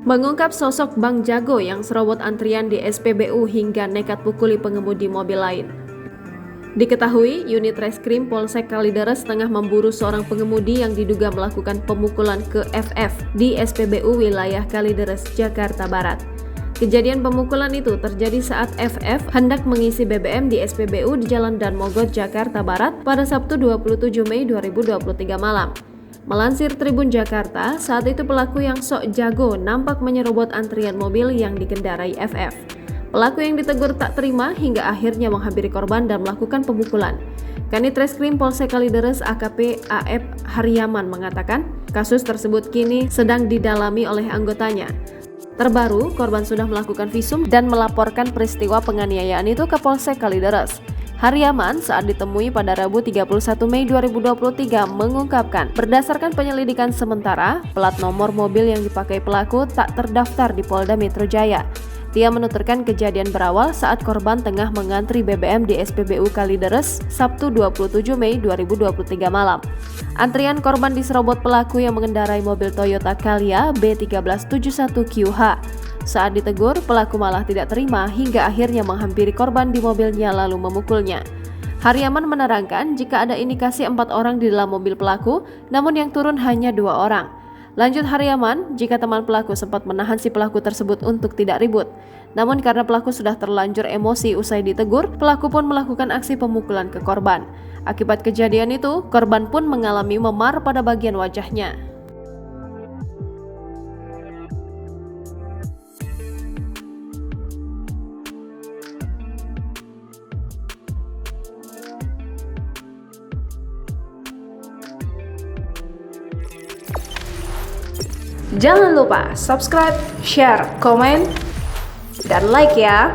Mengungkap sosok Bang Jago yang serobot antrian di SPBU hingga nekat pukuli pengemudi mobil lain. Diketahui, unit reskrim Polsek Kalideres tengah memburu seorang pengemudi yang diduga melakukan pemukulan ke FF di SPBU wilayah Kalideres, Jakarta Barat. Kejadian pemukulan itu terjadi saat FF hendak mengisi BBM di SPBU di Jalan Dan Mogot, Jakarta Barat pada Sabtu 27 Mei 2023 malam. Melansir Tribun Jakarta, saat itu pelaku yang sok jago nampak menyerobot antrian mobil yang dikendarai FF. Pelaku yang ditegur tak terima hingga akhirnya menghampiri korban dan melakukan pemukulan. Kanit Reskrim Polsek Kalideres AKP AF Haryaman mengatakan, kasus tersebut kini sedang didalami oleh anggotanya. Terbaru, korban sudah melakukan visum dan melaporkan peristiwa penganiayaan itu ke Polsek Kalideres. Haryaman saat ditemui pada Rabu 31 Mei 2023 mengungkapkan, berdasarkan penyelidikan sementara, plat nomor mobil yang dipakai pelaku tak terdaftar di Polda Metro Jaya. Dia menuturkan kejadian berawal saat korban tengah mengantri BBM di SPBU Kalideres Sabtu 27 Mei 2023 malam. Antrian korban diserobot pelaku yang mengendarai mobil Toyota Calya B1371QH. Saat ditegur, pelaku malah tidak terima hingga akhirnya menghampiri korban di mobilnya lalu memukulnya. Haryaman menerangkan jika ada indikasi 4 orang di dalam mobil pelaku, namun yang turun hanya 2 orang. Lanjut Haryaman, jika teman pelaku sempat menahan si pelaku tersebut untuk tidak ribut. Namun karena pelaku sudah terlanjur emosi usai ditegur, pelaku pun melakukan aksi pemukulan ke korban. Akibat kejadian itu, korban pun mengalami memar pada bagian wajahnya. Jangan lupa subscribe, share, komen, dan like ya.